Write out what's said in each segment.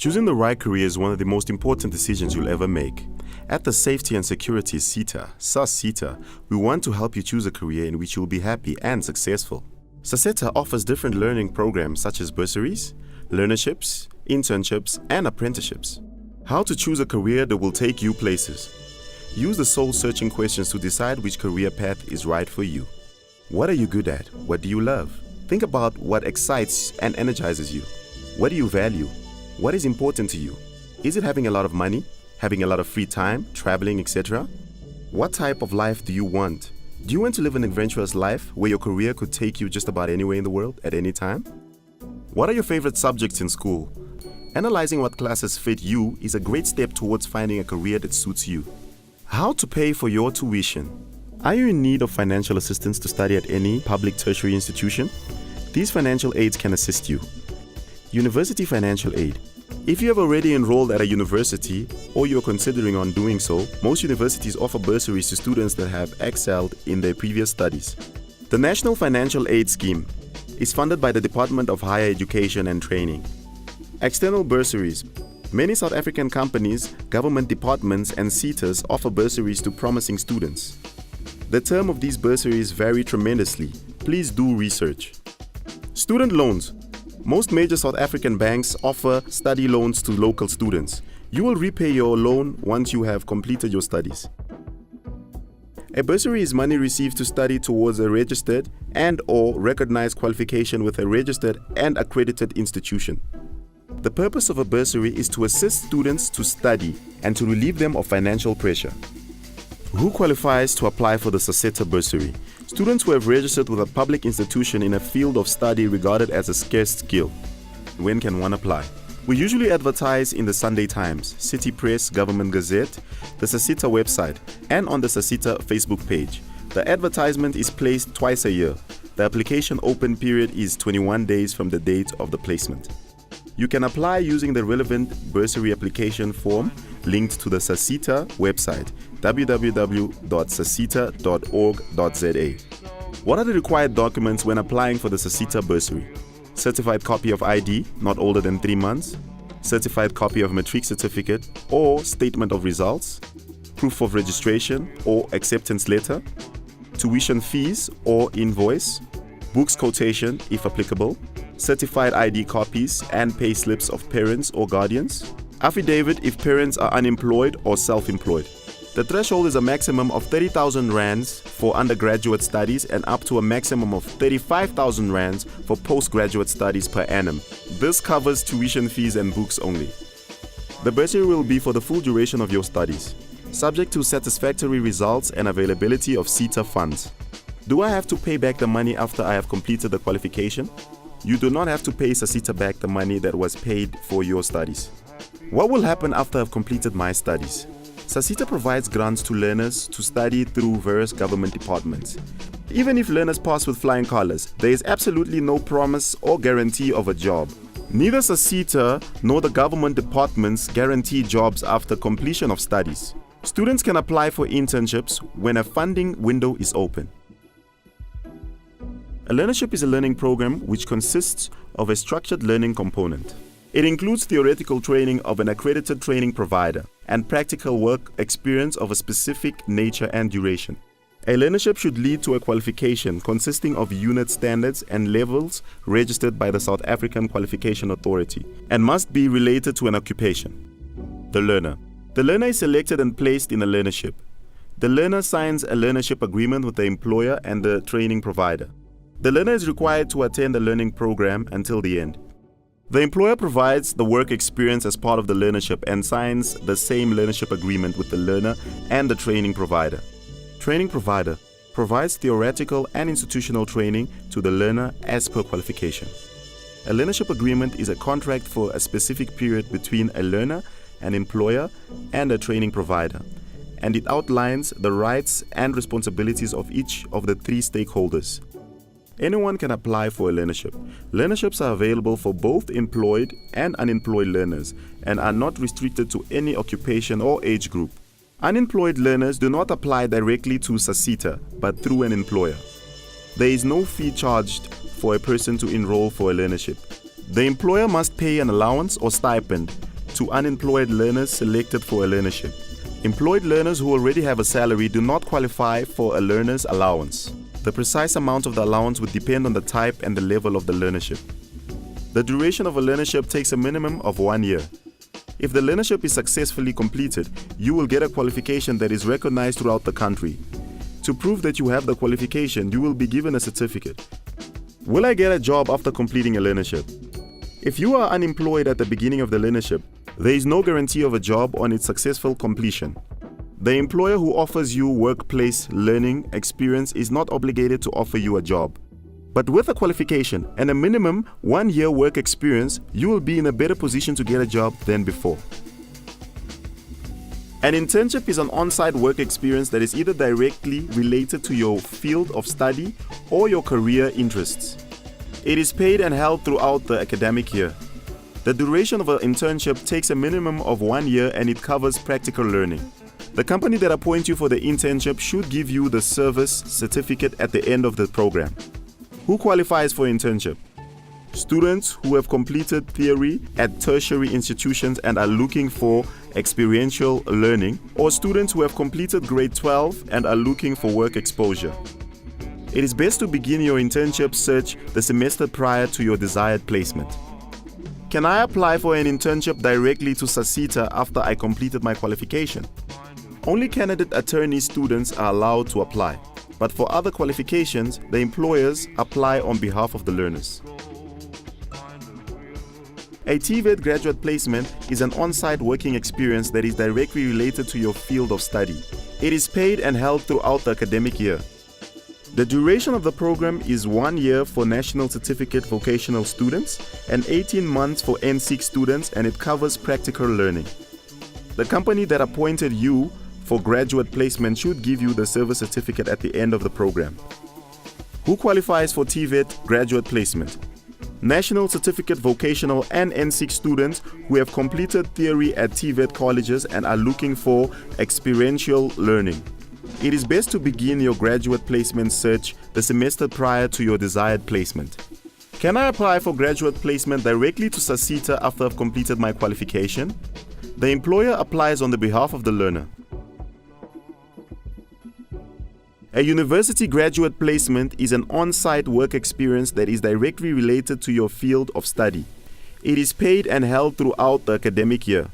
Choosing the right career is one of the most important decisions you'll ever make. At the Safety and Security SASSETA, we want to help you choose a career in which you'll be happy and successful. SASSETA offers different learning programs such as bursaries, learnerships, internships, and apprenticeships. How to choose a career that will take you places. Use the soul-searching questions to decide which career path is right for you. What are you good at? What do you love? Think about what excites and energizes you. What do you value? What is important to you? Is it having a lot of money? Having a lot of free time? Traveling, etc.? What type of life do you want? Do you want to live an adventurous life where your career could take you just about anywhere in the world at any time? What are your favorite subjects in school? Analyzing what classes fit you is a great step towards finding a career that suits you. How to pay for your tuition. Are you in need of financial assistance to study at any public tertiary institution? These financial aids can assist you. University financial aid. If you have already enrolled at a university or you're considering on doing so, most universities offer bursaries to students that have excelled in their previous studies. The National Financial Aid Scheme is funded by the Department of Higher Education and Training. External bursaries. Many South African companies, government departments, and SETAs offer bursaries to promising students. The term of these bursaries vary tremendously. Please do research. Student loans. Most major South African banks offer study loans to local students. You will repay your loan once you have completed your studies. A bursary is money received to study towards a registered and/or recognized qualification with a registered and accredited institution. The purpose of a bursary is to assist students to study and to relieve them of financial pressure. Who qualifies to apply for the SASSETA bursary? Students who have registered with a public institution in a field of study regarded as a scarce skill. When can one apply? We usually advertise in the Sunday Times, City Press, Government Gazette, the SASSETA website, and on the SASSETA Facebook page. The advertisement is placed twice a year. The application open period is 21 days from the date of the placement. You can apply using the relevant bursary application form linked to the SASSETA website, www.sasseta.org.za. What are the required documents when applying for the SASSETA bursary? Certified copy of ID, not older than 3 months, certified copy of matric certificate or statement of results, proof of registration or acceptance letter, tuition fees or invoice, books quotation if applicable, certified ID copies and pay slips of parents or guardians, affidavit if parents are unemployed or self-employed. The threshold is a maximum of 30,000 rands for undergraduate studies and up to a maximum of 35,000 rands for postgraduate studies per annum. This covers tuition fees and books only. The bursary will be for the full duration of your studies, subject to satisfactory results and availability of SETA funds. Do I have to pay back the money after I have completed the qualification? You do not have to pay SASSETA back the money that was paid for your studies. What will happen after I've completed my studies? SASSETA provides grants to learners to study through various government departments. Even if learners pass with flying colors, there is absolutely no promise or guarantee of a job. Neither SASSETA nor the government departments guarantee jobs after completion of studies. Students can apply for internships when a funding window is open. A learnership is a learning program which consists of a structured learning component. It includes theoretical training of an accredited training provider and practical work experience of a specific nature and duration. A learnership should lead to a qualification consisting of unit standards and levels registered by the South African Qualification Authority and must be related to an occupation. The learner. The learner is selected and placed in a learnership. The learner signs a learnership agreement with the employer and the training provider. The learner is required to attend the learning program until the end. The employer provides the work experience as part of the learnership and signs the same learnership agreement with the learner and the training provider. Training provider provides theoretical and institutional training to the learner as per qualification. A learnership agreement is a contract for a specific period between a learner, an employer, and a training provider, and it outlines the rights and responsibilities of each of the 3 stakeholders. Anyone can apply for a learnership. Learnerships are available for both employed and unemployed learners and are not restricted to any occupation or age group. Unemployed learners do not apply directly to SASSETA but through an employer. There is no fee charged for a person to enroll for a learnership. The employer must pay an allowance or stipend to unemployed learners selected for a learnership. Employed learners who already have a salary do not qualify for a learner's allowance. The precise amount of the allowance would depend on the type and the level of the learnership. The duration of a learnership takes a minimum of 1 year. If the learnership is successfully completed, you will get a qualification that is recognized throughout the country. To prove that you have the qualification, you will be given a certificate. Will I get a job after completing a learnership? If you are unemployed at the beginning of the learnership, there is no guarantee of a job on its successful completion. The employer who offers you workplace learning experience is not obligated to offer you a job. But with a qualification and a minimum 1 year work experience, you will be in a better position to get a job than before. An internship is an on-site work experience that is either directly related to your field of study or your career interests. It is paid and held throughout the academic year. The duration of an internship takes a minimum of 1 year and it covers practical learning. The company that appoints you for the internship should give you the service certificate at the end of the program. Who qualifies for internship? Students who have completed theory at tertiary institutions and are looking for experiential learning, or students who have completed grade 12 and are looking for work exposure. It is best to begin your internship search the semester prior to your desired placement. Can I apply for an internship directly to SASSETA after I completed my qualification? Only candidate attorney students are allowed to apply, but for other qualifications, the employers apply on behalf of the learners. A TVET graduate placement is an on-site working experience that is directly related to your field of study. It is paid and held throughout the academic year. The duration of the program is 1 year for National Certificate vocational students and 18 months for N6 students, and it covers practical learning. The company that appointed you for graduate placement should give you the service certificate at the end of the program. Who qualifies for TVET graduate placement? National Certificate vocational and N6 students who have completed theory at TVET colleges and are looking for experiential learning. It is best to begin your graduate placement search the semester prior to your desired placement. Can I apply for graduate placement directly to SASSETA after I've completed my qualification? The employer applies on the behalf of the learner. A university graduate placement is an on-site work experience that is directly related to your field of study. It is paid and held throughout the academic year.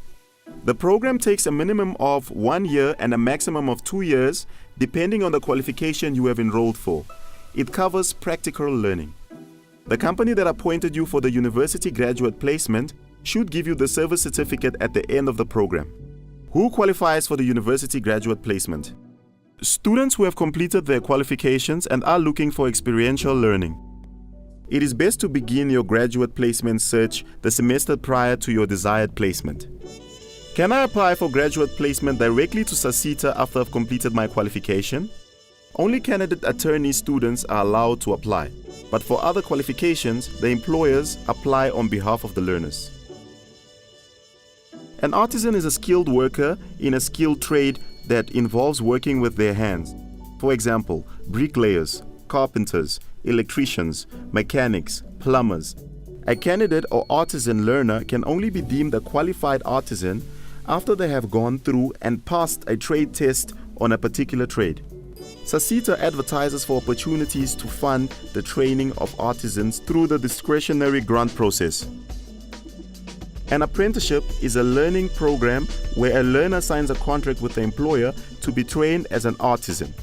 The program takes a minimum of 1 year and a maximum of 2 years, depending on the qualification you have enrolled for. It covers practical learning. The company that appointed you for the university graduate placement should give you the service certificate at the end of the program. Who qualifies for the university graduate placement? Students who have completed their qualifications and are looking for experiential learning. It is best to begin your graduate placement search the semester prior to your desired placement. Can I apply for graduate placement directly to SASSETA after I've completed my qualification? Only candidate attorney students are allowed to apply, but for other qualifications, the employers apply on behalf of the learners. An artisan is a skilled worker in a skilled trade that involves working with their hands. For example, bricklayers, carpenters, electricians, mechanics, plumbers. A candidate or artisan learner can only be deemed a qualified artisan after they have gone through and passed a trade test on a particular trade. SASSETA advertises for opportunities to fund the training of artisans through the discretionary grant process. An apprenticeship is a learning program where a learner signs a contract with the employer to be trained as an artisan.